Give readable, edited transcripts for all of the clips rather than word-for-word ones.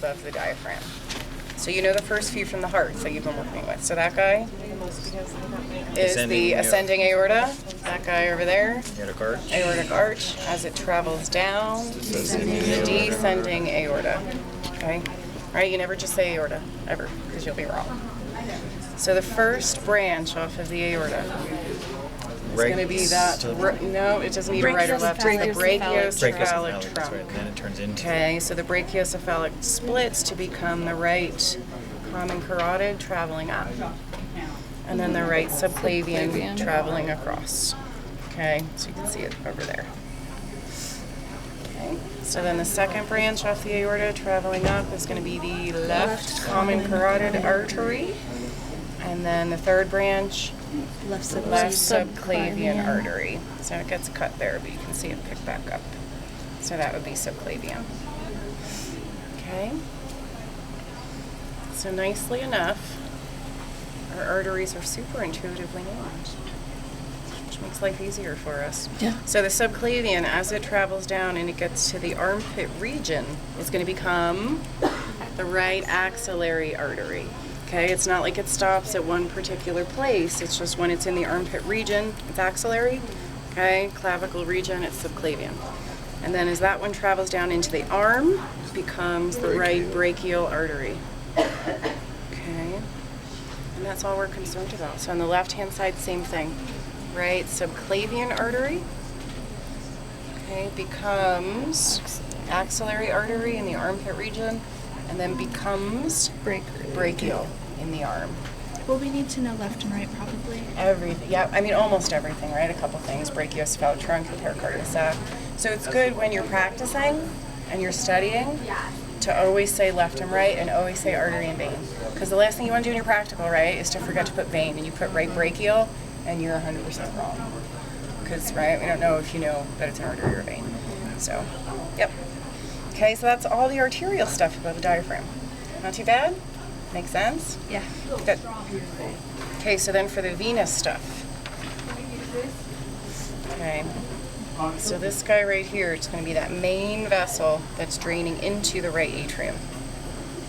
above the diaphragm. So you know the first few from the heart that you've been working with. So that guy is the ascending aorta. That guy over there, aortic arch. As it travels down, the descending aorta. Okay? Right? You never just say aorta, ever, because you'll be wrong. So the first branch off of the aorta is going to be that. No, it doesn't need a right or left. It's the brachiocephalic trunk. Right, and then it turns into. Okay, so the brachiocephalic splits to become the right common carotid traveling up, and then the right subclavian traveling across. Okay, so you can see it over there. Okay, so then the second branch off the aorta traveling up is going to be the left common carotid artery, and then the third branch, left subclavian artery. So it gets cut there, but you can see it pick back up. So that would be subclavian. Okay. So nicely enough, our arteries are super intuitively named, which makes life easier for us. Yeah. So the subclavian, as it travels down and it gets to the armpit region, is going to become the right axillary artery. Okay, it's not like it stops at one particular place. It's just when it's in the armpit region, it's axillary. Okay, clavicle region, it's subclavian. And then as that one travels down into the arm, it becomes the right brachial artery. Okay, and that's all we're concerned about. So on the left-hand side, same thing. Right subclavian artery, okay, becomes axillary artery in the armpit region, and then becomes brachial in the arm. Well, we need to know left and right, probably. Everything, yeah, I mean almost everything, right? A couple things, brachiocephalic trunk and pericardial sac. So it's good when you're practicing and you're studying to always say left and right and always say artery and vein. Because the last thing you want to do in your practical, right, is to forget to put vein, and you put right brachial and you're 100% wrong. Because, right, we don't know if you know that it's an artery or a vein. So, yep. Okay, so that's all the arterial stuff above the diaphragm. Not too bad? Makes sense? Yeah. Good. Okay, so then for the venous stuff. Okay. So this guy right here, it's going to be that main vessel that's draining into the right atrium.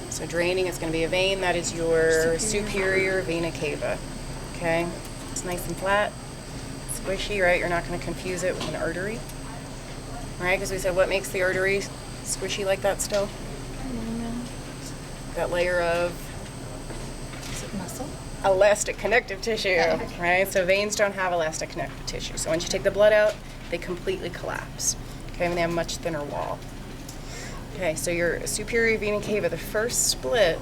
So draining is going to be a vein. That is your superior vena cava. Okay? It's nice and flat, squishy, right? You're not going to confuse it with an artery. Right? Because we said what makes the artery squishy like that still? That layer of Muscle? elastic connective tissue, right? So veins don't have elastic connective tissue. So once you take the blood out, they completely collapse. Okay, and they have a much thinner wall. Okay, so your superior vena cava, the first split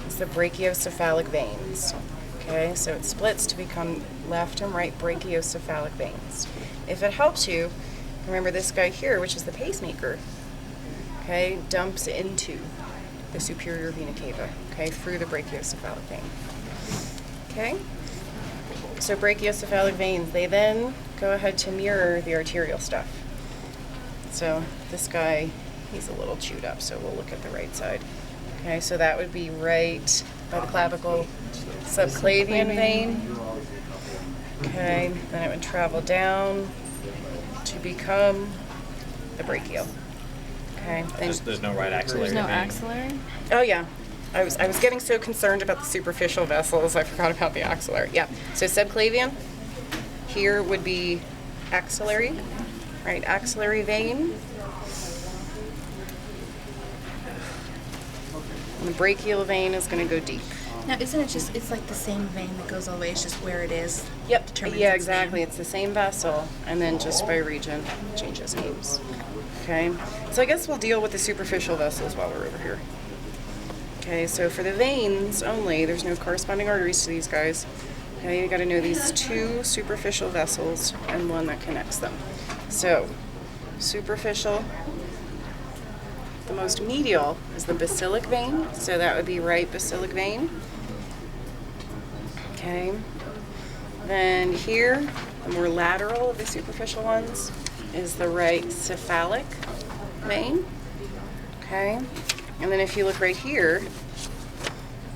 is the brachiocephalic veins. Okay, so it splits to become left and right brachiocephalic veins. If it helps you, remember this guy here, which is the pacemaker, okay, dumps into the superior vena cava, okay, through the brachiocephalic vein. Okay? So brachiocephalic veins, they then go ahead to mirror the arterial stuff. So this guy, he's a little chewed up, so we'll look at the right side. Okay, so that would be right by the clavicle subclavian vein. Okay, then it would travel down to become the brachial. Okay. There's no right axillary. There's no axillary? Oh yeah. I was getting so concerned about the superficial vessels, I forgot about the axillary. Yeah. So subclavian here would be axillary, right? Axillary vein. And the brachial vein is going to go deep. Now, isn't it just, it's like the same vein that goes all the way, it's just where it is? Yep. Determines Yeah, its exactly. name. It's the same vessel, and then just by region changes names. Okay. So I guess we'll deal with the superficial vessels while we're over here. Okay, so for the veins only, there's no corresponding arteries to these guys. Okay, you got to know these two superficial vessels and one that connects them. So, superficial, the most medial is the basilic vein, so that would be right basilic vein. Okay, then here, the more lateral of the superficial ones is the right cephalic vein. Okay, and then if you look right here,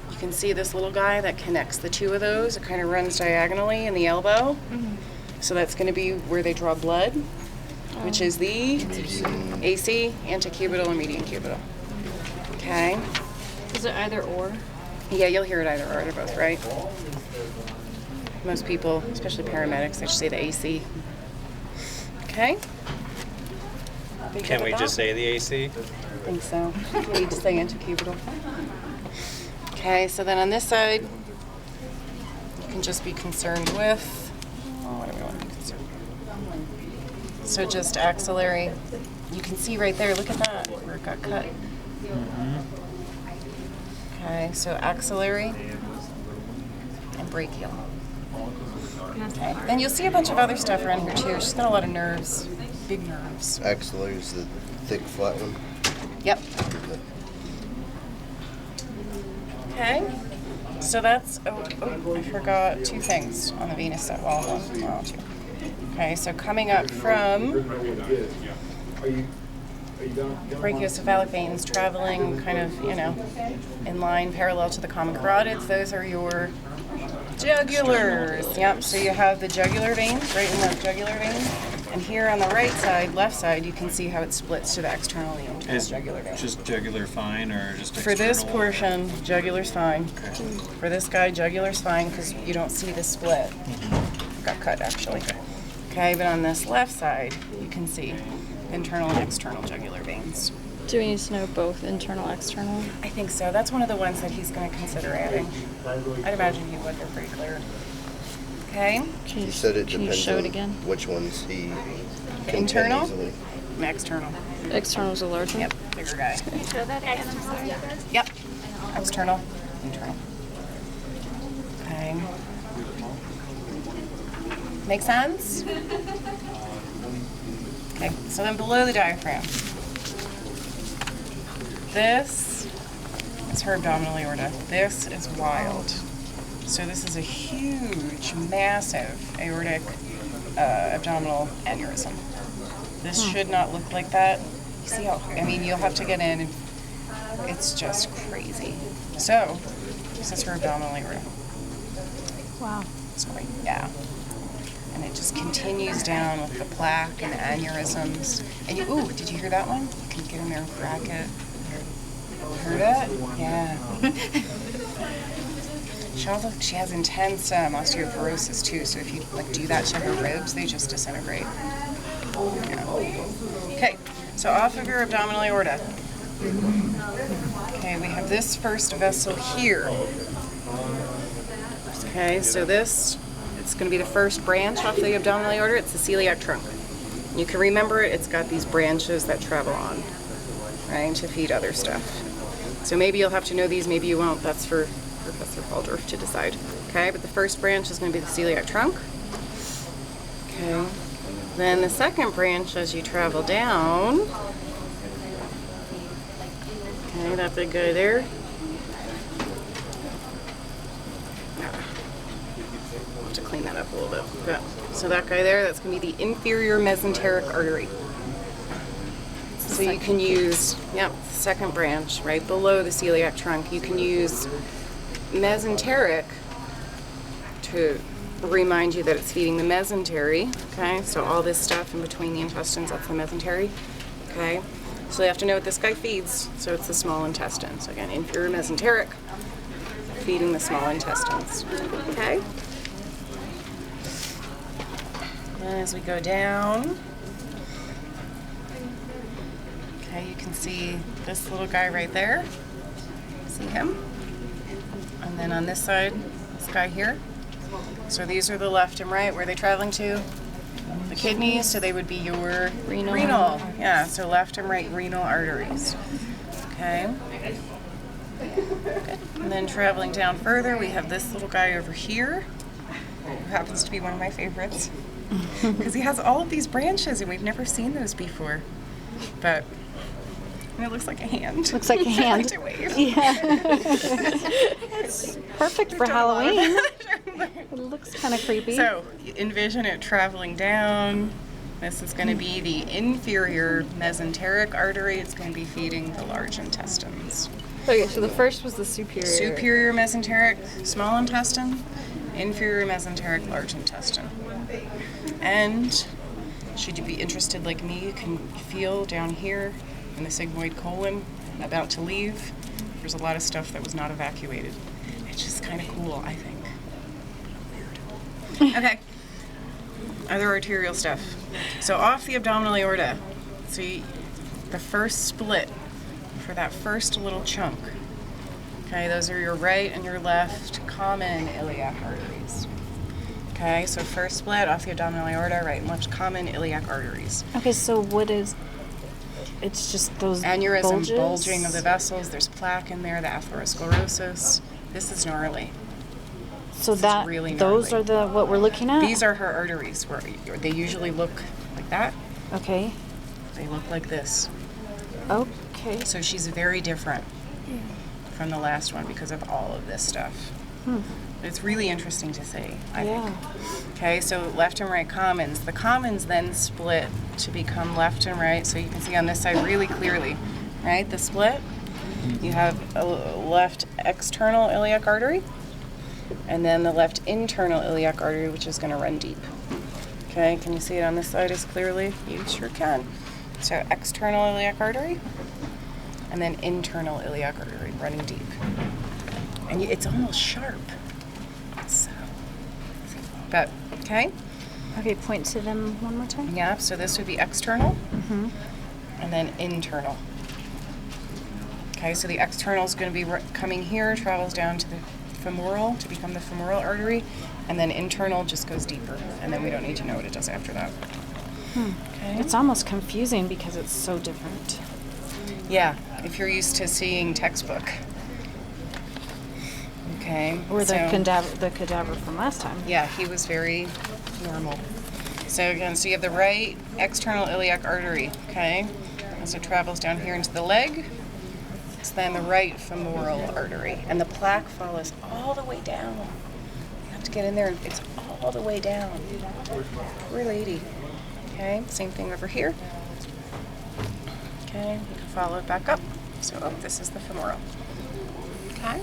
you can see this little guy that connects the two of those. It kind of runs diagonally in the elbow. Mm-hmm. So that's going to be where they draw blood, which is the AC, antecubital and median cubital. Okay. Is it either or? Yeah, you'll hear it either or. They're both right. Most people, especially paramedics, they just say the AC. Okay. Are you good Can with we that? just say the AC? I think so. We need to say intracubital. Okay, so then on this side, you can just be concerned with, what do we want to be concerned with? So just axillary. You can see right there, look at that, where it got cut. Okay, so axillary and brachial. Okay, then you'll see a bunch of other stuff around here too. She's got a lot of nerves, big nerves. Axillary is the thick, flat one. Yep. Okay, so that's, I forgot two things on the venous side. Well, two. Okay, so coming up from brachiocephalic veins, traveling kind of, in line parallel to the common carotids, those are your jugulars. Yep, so you have the jugular vein, right in the jugular vein. And here on the right side, left side, you can see how it splits to the external and the internal Is jugular vein. just jugular fine or just For this external? portion, jugular's fine. For this guy, jugular's fine because you don't see the split. Got cut actually. Okay, but on this left side, you can see internal and external jugular veins. Do we need to know both internal, external? I think so. That's one of the ones that he's going to consider adding. I'd imagine he would. They're pretty clear. Okay. Can He said it can you depends show it on again? which ones he can Internal? pin easily. And external. External's a large one? Yep. Bigger guy. Can you show that again? I'm sorry. Yep. External. Internal. Okay. Make sense? Okay. So then below the diaphragm. This is her abdominal aorta. This is wild. So this is a huge, massive aortic abdominal aneurysm. This should not look like that. You see how, you'll have to get in and it's just crazy. So, this is her abdominal aorta. Wow. It's great, yeah. And it just continues down with the plaque and the aneurysms. And ooh, did you hear that one? You can get in there and crack it. Heard it? Yeah. She has intense osteoporosis too, so if you do that to her ribs, they just disintegrate. Yeah. Okay, so off of your abdominal aorta. Okay, we have this first vessel here. Okay, so this, it's going to be the first branch off the abdominal aorta. It's the celiac trunk. You can remember it, it's got these branches that travel on, right, to feed other stuff. So maybe you'll have to know these, maybe you won't. That's for Professor Baldorf to decide. Okay, but the first branch is going to be the celiac trunk. Okay, then the second branch as you travel down. Okay, that big guy there. I'll have to clean that up a little bit. But, so that guy there, that's going to be the inferior mesenteric artery. So you can use, second branch right below the celiac trunk. You can use mesenteric to remind you that it's feeding the mesentery. Okay, so all this stuff in between the intestines, that's the mesentery. Okay, so you have to know what this guy feeds. So it's the small intestine. So again, inferior mesenteric feeding the small intestines. Okay. And as we go down, okay, you can see this little guy right there. See him? And then on this side, this guy here. So these are the left and right. Where are they traveling to? The kidneys, so they would be your renal. Yeah, so left and right renal arteries. Okay. Good. And then traveling down further, we have this little guy over here, who happens to be one of my favorites. Because he has all of these branches, and we've never seen those before. But it looks like a hand. Looks like a hand. I like to wave. Yeah. It's perfect for Halloween. It looks kind of creepy. So envision it traveling down. This is going to be the inferior mesenteric artery. It's going to be feeding the large intestines. Okay, so the first was the superior. Superior mesenteric, small intestine. Inferior mesenteric, large intestine. And should you be interested like me, you can feel down here in the sigmoid colon about to leave. There's a lot of stuff that was not evacuated. It's just kind of cool, I think. Weird. Okay. Other arterial stuff. So off the abdominal aorta, see the first split for that first little chunk. Okay, those are your right and your left common iliac arteries. Okay, so first split off the abdominal aorta, right and left common iliac arteries. Okay, so what is? It's just those Aneurysm, bulges? bulging of the vessels. There's plaque in there, the atherosclerosis. This is gnarly. So This is that really those gnarly. are what we're looking at. These are her arteries. Where they usually look like that. Okay. They look like this. Okay. So she's very different from the last one because of all of this stuff. It's really interesting to see, I think. Okay, so left and right commons. The commons then split to become left and right. So you can see on this side really clearly, right? The split. You have a left external iliac artery and then the left internal iliac artery, which is going to run deep. Okay, can you see it on this side as clearly? You sure can. So external iliac artery and then internal iliac artery running deep. And it's almost sharp. So, but, okay? Okay, point to them one more time. Yeah, so this would be external and then internal. Okay, so the external is going to be coming here, travels down to the femoral to become the femoral artery, and then internal just goes deeper, and then we don't need to know what it does after that. Okay. It's almost confusing because it's so different. Yeah, if you're used to seeing textbook. Okay. Or the so- cadaver from last time. Yeah, he was very normal. So again, so you have the right external iliac artery, okay? As it travels down here into the leg, it's then the right femoral artery. And the plaque follows all the way down. You have to get in there and it's all the way down. Poor lady. Okay, same thing over here. Okay, you can follow it back up. So this is the femoral. Okay.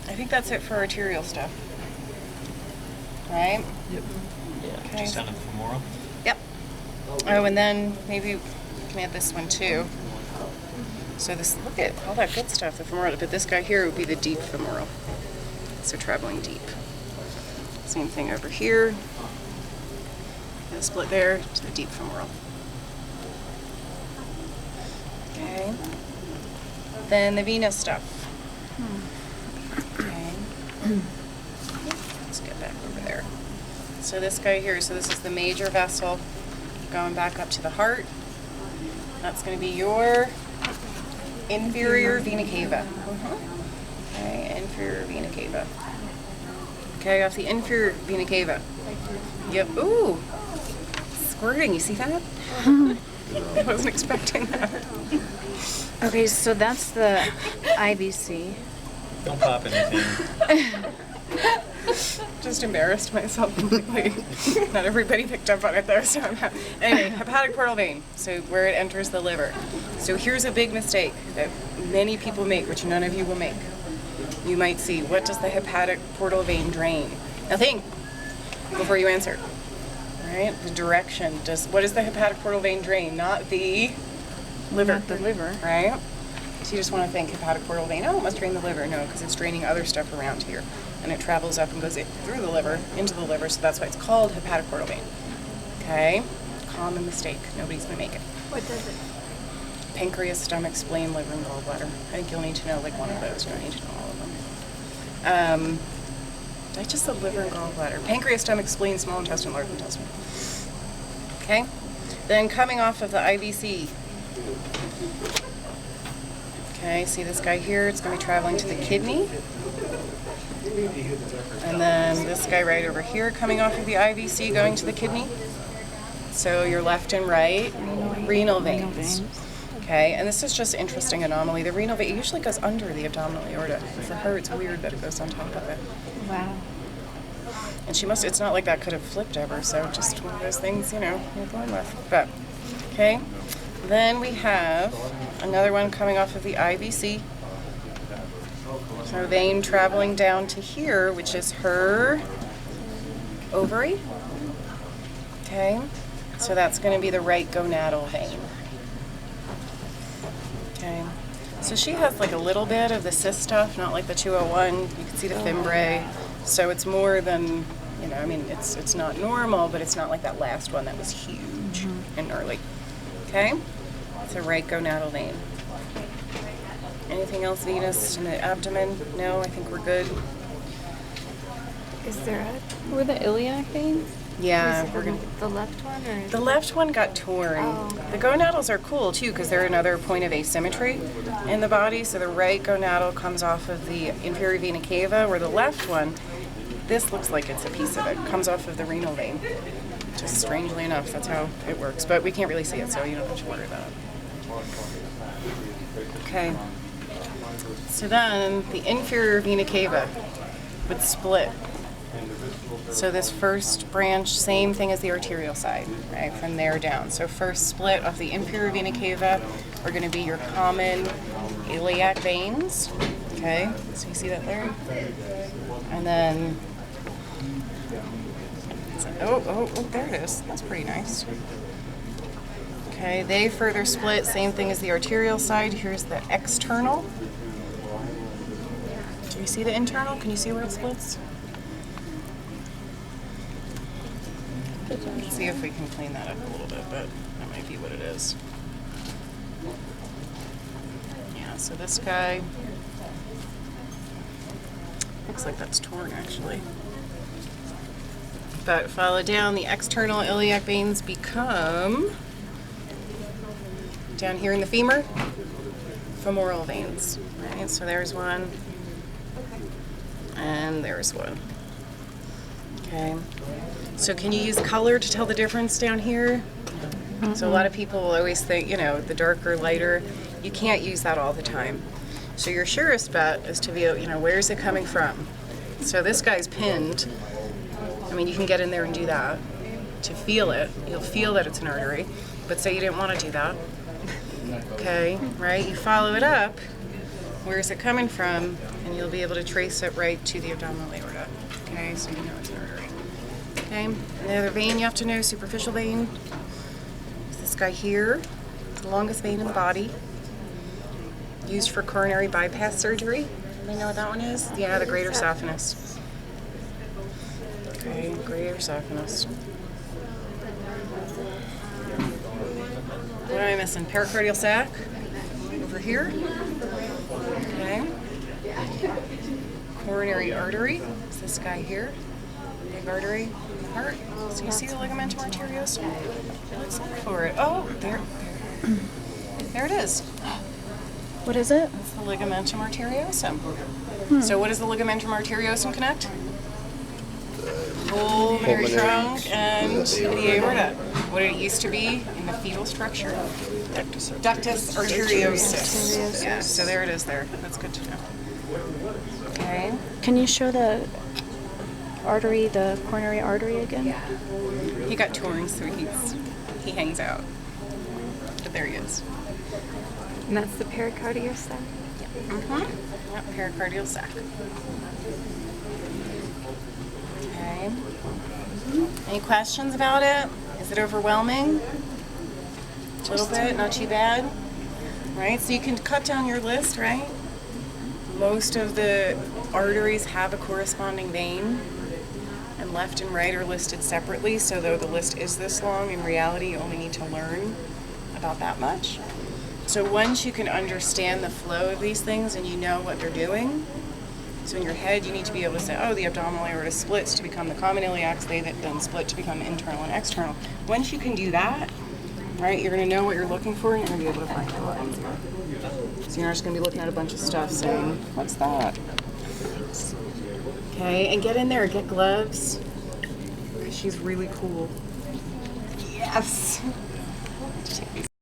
I think that's it for arterial stuff. Right? Okay. Just on the femoral. Yep. Oh, and then maybe we can add this one too. So this, look at all that good stuff, the femoral. But this guy here would be the deep femoral. So traveling deep. Same thing over here. The split there to the deep femoral. Okay. Then the venous stuff. Okay. Let's get back over there. So this guy here, so this is the major vessel going back up to the heart. That's going to be your inferior vena cava. Okay, inferior vena cava. Okay, off the inferior vena cava. Yep. Ooh, squirting. You see that? I wasn't expecting that. Okay, so that's the IVC. Don't pop anything. Just embarrassed myself completely. Not everybody picked up on it though, so anyway, hepatic portal vein, so where it enters the liver. So here's a big mistake that many people make, which none of you will make. You might see, what does the hepatic portal vein drain? Now think before you answer. Right? The direction. What does the hepatic portal vein drain? Not the liver. Not the liver. Right? So you just want to think hepatic portal vein, oh, it must drain the liver. No, because it's draining other stuff around here. And it travels up and goes through the liver, into the liver, so that's why it's called hepatic portal vein. Okay? Common mistake. Nobody's going to make it. What does it? Pancreas, stomach, spleen, liver, and gallbladder. I think you'll need to know like one of those. You don't need to know all of them. I just said liver and gallbladder. Pancreas, stomach, spleen, small intestine, large intestine. Okay? Then coming off of the IVC. Okay, see this guy here? It's going to be traveling to the kidney. And then this guy right over here coming off of the IVC going to the kidney. So your left and right renal veins. Okay, and this is just interesting anomaly. The renal vein usually goes under the abdominal aorta. For her, it's weird that it goes on top of it. Wow. And it's not like that could have flipped ever, so just one of those things, you're going with. But, okay. Then we have another one coming off of the IVC. So vein traveling down to here, which is her ovary. Okay. So that's going to be the right gonadal vein. Okay. So she has like a little bit of the cyst stuff, not like the 201. You can see the fimbriae. So it's more than, you know, I mean, it's not normal, but it's not like that last one that was huge and gnarly. Okay? It's a right gonadal vein. Anything else venous in the abdomen? No, I think we're good. Is there a Were the iliac veins? Yeah, is it we're gonna. the left one or is The it- left one got torn. Oh. The gonadals are cool too because they're another point of asymmetry in the body. So the right gonadal comes off of the inferior vena cava, where the left one, this looks like it's a piece of it, comes off of the renal vein. Just strangely enough, that's how it works. But we can't really see it, so you don't have to worry about it. Okay. So then the inferior vena cava would split. So this first branch, same thing as the arterial side, right, from there down. So first split of the inferior vena cava are going to be your common iliac veins, okay? So you see that there? And then, oh, there it is. That's pretty nice. Okay, they further split, same thing as the arterial side. Here's the external. Do you see the internal? Can you see where it splits? Let's see if we can clean that up a little bit, but that might be what it is. Yeah, so this guy looks like that's torn actually. But follow down, the external iliac veins become, down here in the femur, femoral veins. Right, so there's one, and there's one. Okay. So can you use color to tell the difference down here? So a lot of people will always think, you know, the darker, lighter. You can't use that all the time. So your surest bet is to be, you know, where's it coming from? So this guy's pinned. I mean, you can get in there and do that to feel it. You'll feel that it's an artery. But say you didn't want to do that. Okay, right? You follow it up. Where's it coming from? And you'll be able to trace it right to the abdominal aorta. Okay, so you know it's an artery. Okay, and the other vein you have to know, superficial vein, is this guy here. It's the longest vein in the body. Used for coronary bypass surgery. You know what that one is? Yeah, the greater saphenous. Okay, greater saphenous. What am I missing? Pericardial sac over here. Okay. Coronary artery is this guy here. Big artery in the heart. So you see the ligamentum arteriosum? Let's look for it. Oh, there it is. What is it? It's the ligamentum arteriosum. So what does the ligamentum arteriosum connect? Pulmonary trunk and the aorta. What did it used to be in the fetal structure? Ductus arteriosus. Yeah, so there it is there. That's good to know. Okay. Can you show the artery, the coronary artery again? He got torn, so he hangs out. But there he is. And that's the pericardial sac. Mm-hmm. Yep, pericardial sac. Okay. Any questions about it? Is it overwhelming? A little bit, not too bad. Right, so you can cut down your list, right? Most of the arteries have a corresponding vein, and left and right are listed separately, so though the list is this long, in reality you only need to learn about that much. So once you can understand the flow of these things and you know what they're doing, so in your head you need to be able to say, oh, the abdominal aorta splits to become the common iliacs, they then split to become internal and external. Once you can do that, right, you're going to know what you're looking for and you're going to be able to find it a lot easier. So you're not just going to be looking at a bunch of stuff saying, what's that? Okay, and get in there, get gloves, because she's really cool. Yes!